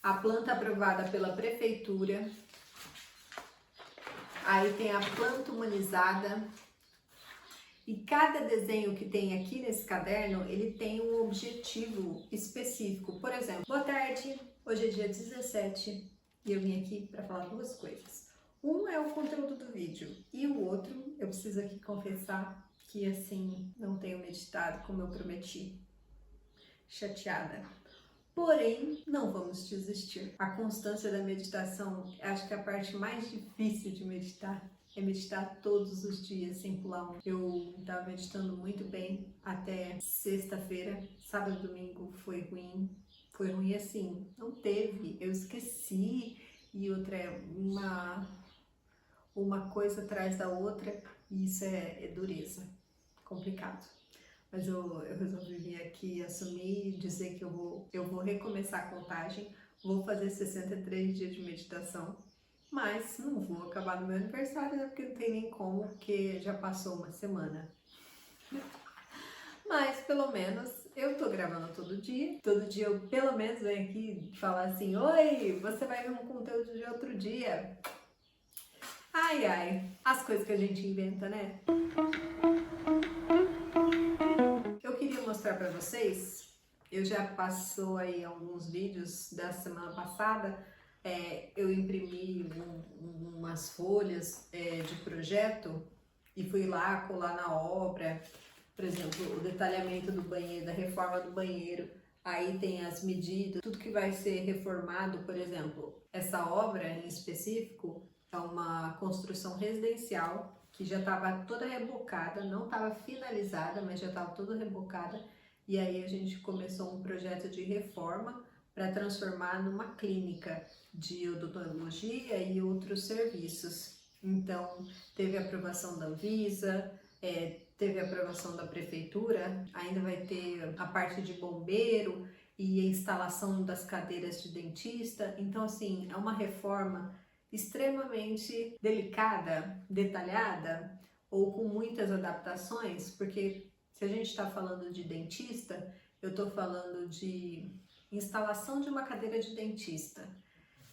a planta aprovada pela prefeitura, aí tem a planta humanizada, e cada desenho que tem aqui nesse caderno, ele tem um objetivo específico. Por exemplo, boa tarde, hoje é dia 17 e eu vim aqui para falar duas coisas. Um é o conteúdo do vídeo e o outro, eu preciso aqui confessar que assim, não tenho meditado como eu prometi. Chateada. Porém, não vamos desistir. A constância da meditação, acho que é a parte mais difícil de meditar. É meditar todos os dias, sem pular um. Eu estava meditando muito bem até sexta-feira. Sábado e domingo foi ruim. Foi ruim assim, não teve. Eu esqueci. E outra é uma coisa atrás da outra. E isso é dureza. Complicado. Mas eu resolvi vir aqui assumir e dizer que eu vou recomeçar a contagem, vou fazer 63 dias de meditação, mas não vou acabar no meu aniversário, né? Porque não tem nem como, porque já passou uma semana. Mas pelo menos eu tô gravando todo dia eu pelo menos venho aqui falar assim: oi, você vai ver um conteúdo de outro dia. Ai ai, as coisas que a gente inventa, né? Eu queria mostrar para vocês, eu já passou aí alguns vídeos da semana passada, eu imprimi umas folhas de projeto e fui lá colar na obra, por exemplo, o detalhamento do banheiro, da reforma do banheiro, aí tem as medidas, tudo que vai ser reformado, por exemplo, essa obra em específico é uma construção residencial, que já estava toda rebocada, não estava finalizada, mas já estava toda rebocada. E aí a gente começou um projeto de reforma para transformar numa clínica de odontologia e outros serviços. Então, teve a aprovação da Anvisa, teve a aprovação da prefeitura, ainda vai ter a parte de bombeiro e a instalação das cadeiras de dentista. Então, assim, é uma reforma extremamente delicada, detalhada ou com muitas adaptações, porque se a gente está falando de dentista, eu estou falando de instalação de uma cadeira de dentista,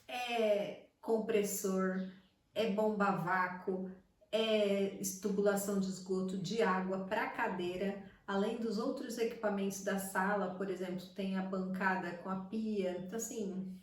é compressor, é bomba a vácuo, é tubulação de esgoto de água para a cadeira, além dos outros equipamentos da sala, por exemplo, tem a bancada com a pia, então assim.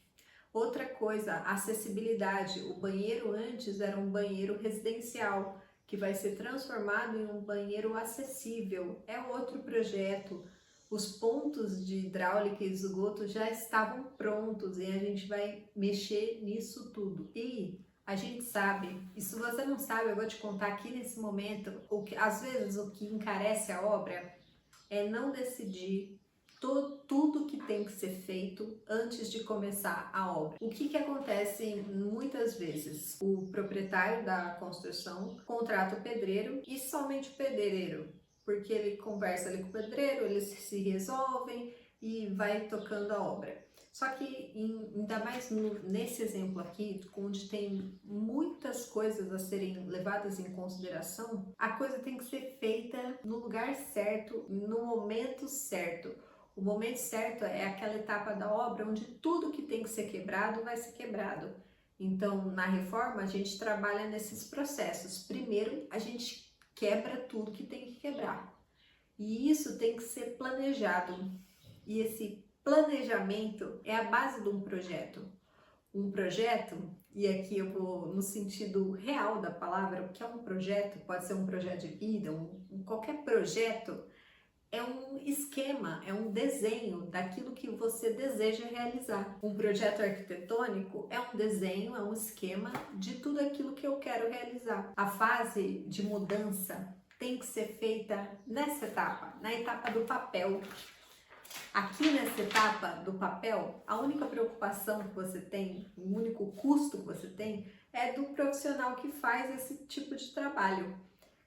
Outra coisa, acessibilidade. O banheiro antes era um banheiro residencial, que vai ser transformado em um banheiro acessível. É outro projeto. Os pontos de hidráulica e esgoto já estavam prontos e a gente vai mexer nisso tudo. E a gente sabe, e se você não sabe, eu vou te contar aqui nesse momento, às vezes o que encarece a obra é não decidir tudo que tem que ser feito antes de começar a obra. O que acontece muitas vezes? O proprietário da construção contrata o pedreiro e somente o pedreiro, porque ele conversa ali com o pedreiro, eles se resolvem e vai tocando a obra. Só que ainda mais nesse exemplo aqui, onde tem muitas coisas a serem levadas em consideração, a coisa tem que ser feita no lugar certo, no momento certo. O momento certo é aquela etapa da obra onde tudo que tem que ser quebrado vai ser quebrado. Então, na reforma, a gente trabalha nesses processos. Primeiro, a gente quebra tudo que tem que quebrar. E isso tem que ser planejado. E esse planejamento é a base de um projeto. Um projeto, e aqui eu vou no sentido real da palavra, o que é um projeto, pode ser um projeto de vida, qualquer projeto, é um esquema, é um desenho daquilo que você deseja realizar. Um projeto arquitetônico é um desenho, é um esquema de tudo aquilo que eu quero realizar. A fase de mudança tem que ser feita nessa etapa, na etapa do papel. Aqui nessa etapa do papel, a única preocupação que você tem, o único custo que você tem é do profissional que faz esse tipo de trabalho.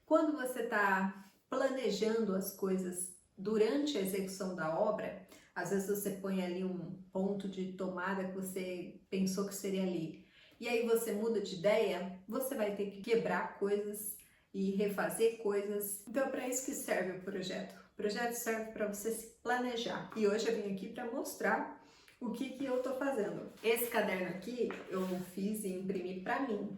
Quando você está planejando as coisas durante a execução da obra, às vezes você põe ali um ponto de tomada que você pensou que seria ali, e aí você muda de ideia, você vai ter que quebrar coisas e refazer coisas. Então é para isso que serve o projeto. O projeto serve para você se planejar. E hoje eu vim aqui para mostrar O que eu tô fazendo? Esse caderno aqui eu fiz e imprimi pra mim.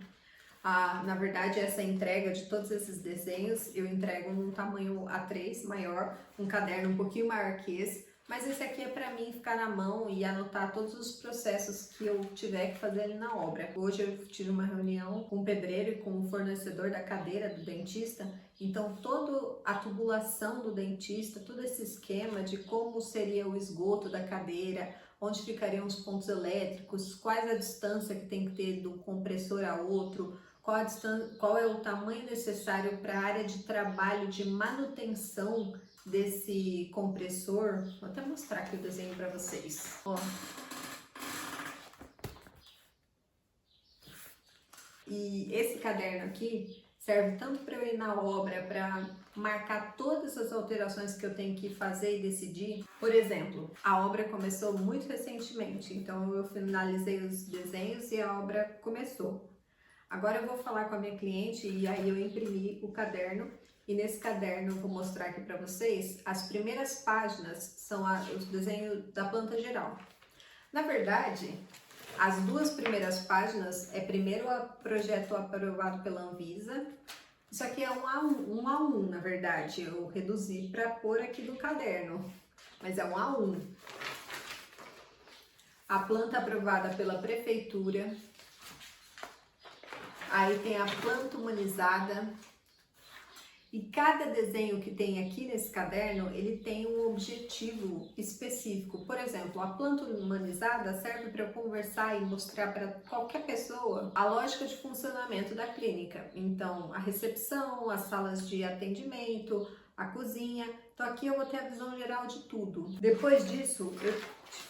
Na verdade, essa entrega de todos esses desenhos eu entrego num tamanho A3 maior, um caderno um pouquinho maior que esse, mas esse aqui é para mim ficar na mão e anotar todos os processos que eu tiver que fazer ali na obra. Hoje eu tive uma reunião com o pedreiro e com o fornecedor da cadeira do dentista, então toda a tubulação do dentista, todo esse esquema de como seria o esgoto da cadeira, onde ficariam os pontos elétricos, quais a distância que tem que ter do compressor a outro, qual é o tamanho necessário para a área de trabalho de manutenção desse compressor. Vou até mostrar aqui o desenho para vocês. Ó. E esse caderno aqui serve tanto para eu ir na obra, para marcar todas as alterações que eu tenho que fazer e decidir. Por exemplo, a obra começou muito recentemente, então eu finalizei os desenhos e a obra começou. Agora eu vou falar com a minha cliente e aí eu imprimi o caderno e nesse caderno eu vou mostrar aqui para vocês, as primeiras páginas são os desenhos da planta geral. Na verdade, as duas primeiras páginas é primeiro o projeto aprovado pela Anvisa. Isso aqui é um a um, na verdade, eu reduzi para pôr aqui no caderno, mas é um a um. A planta aprovada pela prefeitura. Aí tem a planta humanizada. E cada desenho que tem aqui nesse caderno, ele tem um objetivo específico. Por exemplo, a planta humanizada serve para eu conversar e mostrar para qualquer pessoa a lógica de funcionamento da clínica. Então, a recepção, as salas de atendimento, a cozinha. Então aqui eu vou ter a visão geral de tudo. Depois disso, eu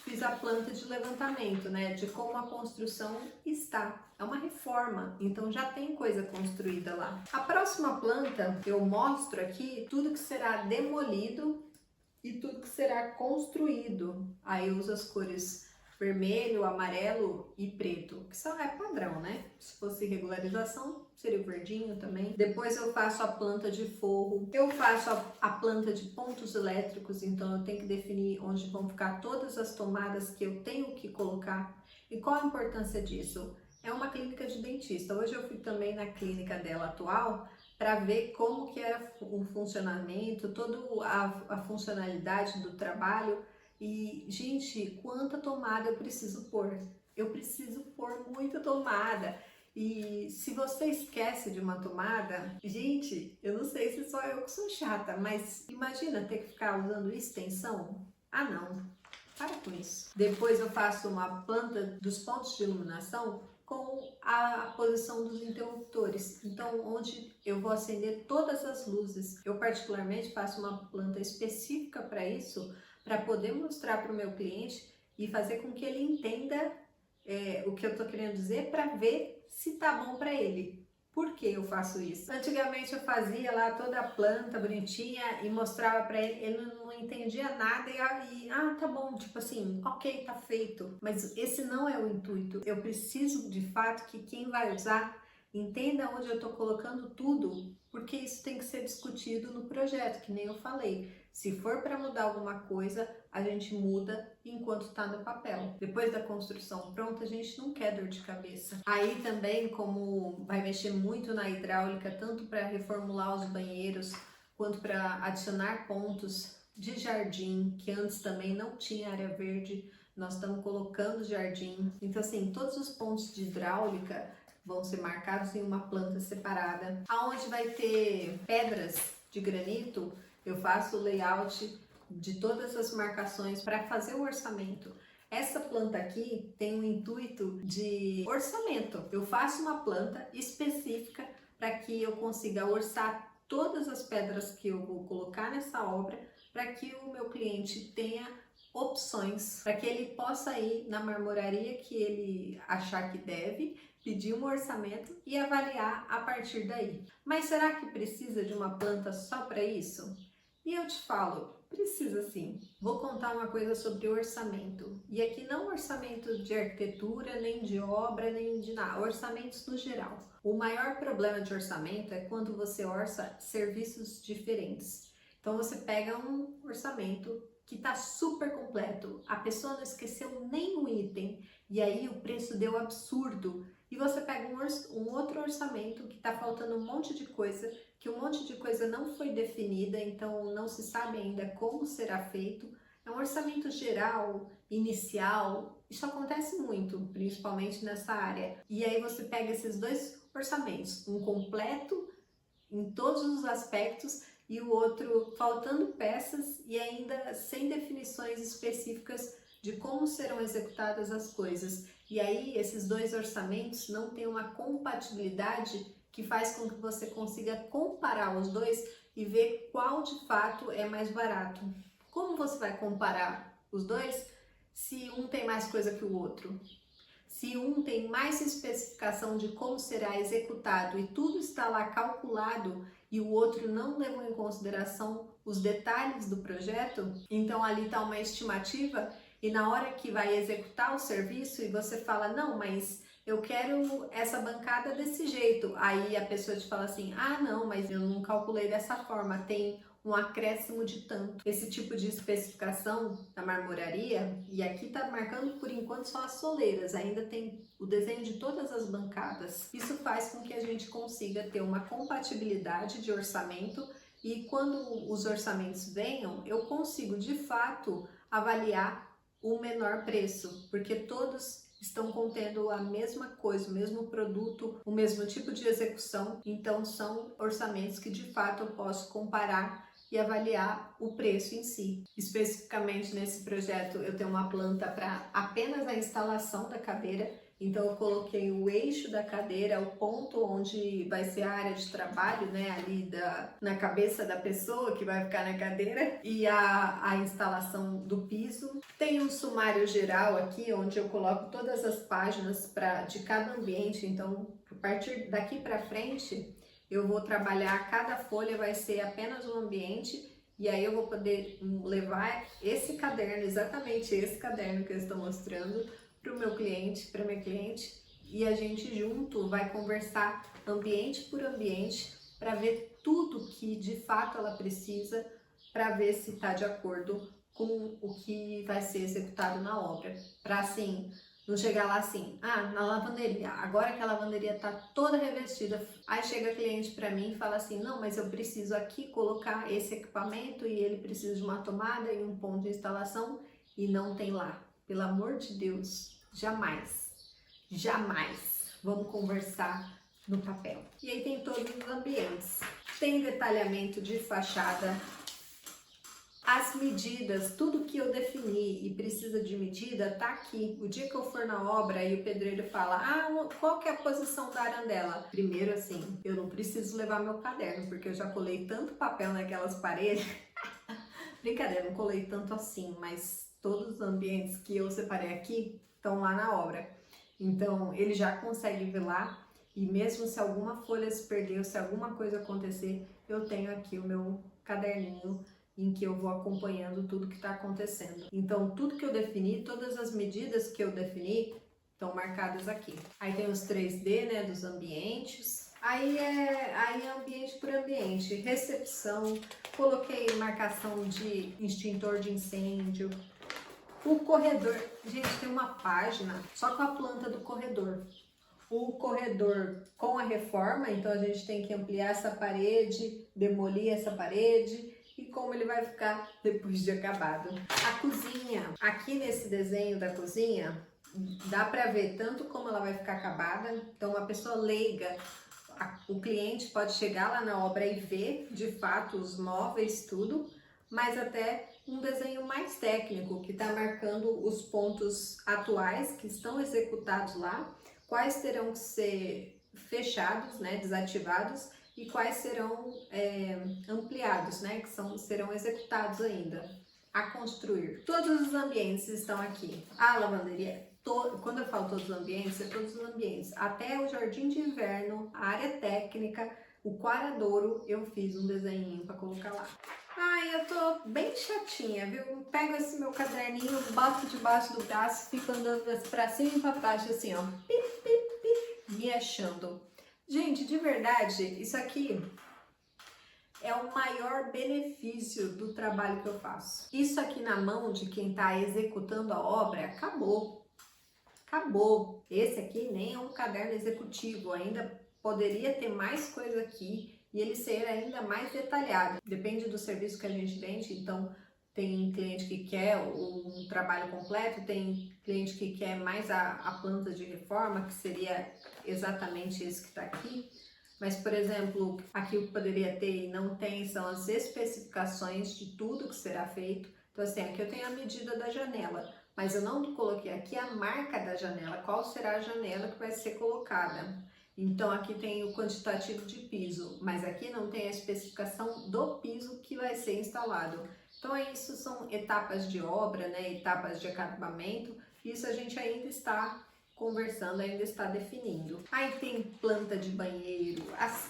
fiz a planta de levantamento, né, de como a construção está. É uma reforma, então já tem coisa construída lá. A próxima planta, eu mostro aqui tudo que será demolido e tudo que será construído. Aí eu uso as cores vermelho, amarelo e preto, que só é padrão, né? Se fosse regularização, seria o verdinho também. Depois eu faço a planta de forro, eu faço a planta de pontos elétricos, então eu tenho que definir onde vão ficar todas as tomadas que eu tenho que colocar. E qual a importância disso? É uma clínica de dentista. Hoje eu fui também na clínica dela atual para ver como que era o funcionamento, toda a funcionalidade do trabalho. E, gente, quanta tomada eu preciso pôr? Eu preciso pôr muita tomada. E se você esquece de uma tomada, gente, eu não sei se só eu que sou chata, mas imagina ter que ficar usando extensão? Ah, não. Para com isso. Depois eu faço uma planta dos pontos de iluminação com a posição dos interruptores. Então, onde eu vou acender todas as luzes. Eu particularmente faço uma planta específica para isso, para poder mostrar para o meu cliente e fazer com que ele entenda o que eu estou querendo dizer, para ver se tá bom para ele. Por que eu faço isso? Antigamente eu fazia lá toda a planta bonitinha e mostrava para ele, ele não entendia nada e tá bom, tipo assim, ok, tá feito. Mas esse não é o intuito. Eu preciso de fato que quem vai usar entenda onde eu estou colocando tudo, porque isso tem que ser discutido no projeto, que nem eu falei. Se for para mudar alguma coisa, a gente muda enquanto está no papel. Depois da construção pronta, a gente não quer dor de cabeça. Aí também, como vai mexer muito na hidráulica, tanto para reformular os banheiros, quanto para adicionar pontos de jardim, que antes também não tinha área verde, nós estamos colocando jardim. Então assim, todos os pontos de hidráulica vão ser marcados em uma planta separada. Aonde vai ter pedras de granito, eu faço o layout de todas as marcações para fazer o orçamento. Essa planta aqui tem o intuito de orçamento. Eu faço uma planta específica para que eu consiga orçar todas as pedras que eu vou colocar nessa obra, para que o meu cliente tenha opções, para que ele possa ir na marmoraria que ele achar que deve, pedir um orçamento e avaliar a partir daí. Mas será que precisa de uma planta só para isso? E eu te falo, precisa sim. Vou contar uma coisa sobre orçamento. E aqui não orçamento de arquitetura, nem de obra, nem de nada. Orçamentos no geral. O maior problema de orçamento é quando você orça serviços diferentes. Então você pega um orçamento que está super completo, a pessoa não esqueceu nenhum item e aí o preço deu absurdo. E você pega um outro orçamento que está faltando um monte de coisa, que um monte de coisa não foi definida, então não se sabe ainda como será feito. É um orçamento geral, inicial, isso acontece muito, principalmente nessa área. E aí você pega esses dois orçamentos, um completo em todos os aspectos e o outro faltando peças e ainda sem definições específicas de como serão executadas as coisas. E aí esses dois orçamentos não têm uma compatibilidade que faz com que você consiga comparar os dois e ver qual de fato é mais barato. Como você vai comparar os dois se um tem mais coisa que o outro? Se um tem mais especificação de como será executado e tudo está lá calculado e o outro não levou em consideração os detalhes do projeto, então ali está uma estimativa e na hora que vai executar o serviço e você fala, não, mas eu quero essa bancada desse jeito. Aí a pessoa te fala assim, ah não, mas eu não calculei dessa forma, tem um acréscimo de tanto. Esse tipo de especificação da marmoraria, e aqui tá marcando por enquanto só as soleiras, ainda tem o desenho de todas as bancadas. Isso faz com que a gente consiga ter uma compatibilidade de orçamento e quando os orçamentos venham, eu consigo de fato avaliar o menor preço, porque todos estão contendo a mesma coisa, o mesmo produto, o mesmo tipo de execução, então são orçamentos que de fato eu posso comparar e avaliar o preço em si. Especificamente nesse projeto eu tenho uma planta para apenas a instalação da cadeira, então eu coloquei o eixo da cadeira, o ponto onde vai ser a área de trabalho, né, ali na cabeça da pessoa que vai ficar na cadeira, e a instalação do piso. Tem um sumário geral aqui, onde eu coloco todas as páginas de cada ambiente, então a partir daqui para frente eu vou trabalhar, cada folha vai ser apenas um ambiente, e aí eu vou poder levar esse caderno, exatamente esse caderno que eu estou mostrando, para o meu cliente, para minha cliente, e a gente junto vai conversar ambiente por ambiente para ver tudo que de fato ela precisa, para ver se está de acordo com o que vai ser executado na obra, para assim não chegar lá assim, na lavanderia, agora que a lavanderia está toda revestida, aí chega cliente para mim e fala assim, não, mas eu preciso aqui colocar esse equipamento e ele precisa de uma tomada e um ponto de instalação e não tem lá. Pelo amor de Deus, jamais, jamais vamos conversar no papel. E aí tem todos os ambientes, tem detalhamento de fachada, as medidas, tudo que eu defini e precisa de medida tá aqui. O dia que eu for na obra e o pedreiro fala, qual que é a posição da arandela? Primeiro assim, eu não preciso levar meu caderno, porque eu já colei tanto papel naquelas paredes. Brincadeira, não colei tanto assim, mas todos os ambientes que eu separei aqui estão lá na obra. Então ele já consegue ver lá e mesmo se alguma folha se perdeu, se alguma coisa acontecer, eu tenho aqui o meu caderninho em que eu vou acompanhando tudo que está acontecendo. Então, tudo que eu defini, todas as medidas que eu defini, estão marcadas aqui. Aí tem os 3D, né, dos ambientes. Aí é ambiente por ambiente. Recepção, coloquei marcação de extintor de incêndio. O corredor, gente, tem uma página só com a planta do corredor. O corredor com a reforma, então a gente tem que ampliar essa parede, demolir essa parede, e como ele vai ficar depois de acabado. A cozinha, aqui nesse desenho da cozinha, dá para ver tanto como ela vai ficar acabada, então uma pessoa leiga, o cliente pode chegar lá na obra e ver de fato os móveis, tudo, mas até um desenho mais técnico, que está marcando os pontos atuais que estão executados lá, quais terão que ser fechados, né, desativados, e quais serão ampliados, né, que serão executados ainda a construir. Todos os ambientes estão aqui. A lavanderia, quando eu falo todos os ambientes, é todos os ambientes. Até o jardim de inverno, a área técnica, o quaradouro, eu fiz um desenho para colocar lá. Ai, eu tô bem chatinha, viu? Pego esse meu caderninho, boto debaixo do braço, fico andando pra cima e pra baixo assim, ó, pip, pip, pip, me achando. Gente, de verdade, isso aqui é o maior benefício do trabalho que eu faço. Isso aqui na mão de quem está executando a obra, acabou. Acabou. Esse aqui nem é um caderno executivo, ainda poderia ter mais coisa aqui e ele ser ainda mais detalhado. Depende do serviço que a gente vende, então tem cliente que quer um trabalho completo, tem cliente que quer mais a planta de reforma, que seria exatamente isso que está aqui. Mas, por exemplo, aqui o que poderia ter e não tem são as especificações de tudo que será feito. Então, assim, aqui eu tenho a medida da janela, mas eu não coloquei aqui a marca da janela, qual será a janela que vai ser colocada. Então, aqui tem o quantitativo de piso, mas aqui não tem a especificação do piso que vai ser instalado. Então, isso são etapas de obra, né? Etapas de acabamento. Isso a gente ainda está conversando, ainda está definindo. Aí tem planta de banheiro,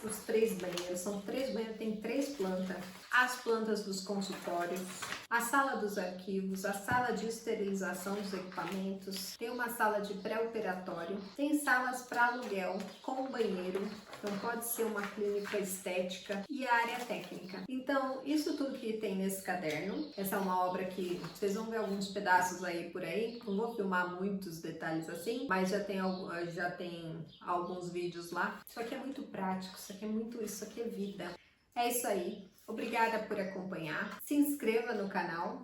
os 3 banheiros, são 3 banheiros, tem 3 plantas. As plantas dos consultórios, a sala dos arquivos, a sala de esterilização dos equipamentos, tem uma sala de pré-operatório, tem salas para aluguel com banheiro, então pode ser uma clínica estética e a área técnica. Então, isso tudo que tem nesse caderno, essa é uma obra que vocês vão ver alguns pedaços aí por aí, não vou filmar muitos detalhes assim, mas já tem alguns vídeos lá. Isso aqui é muito prático, isso aqui é vida. É isso aí. Obrigada por acompanhar. Se inscreva no canal,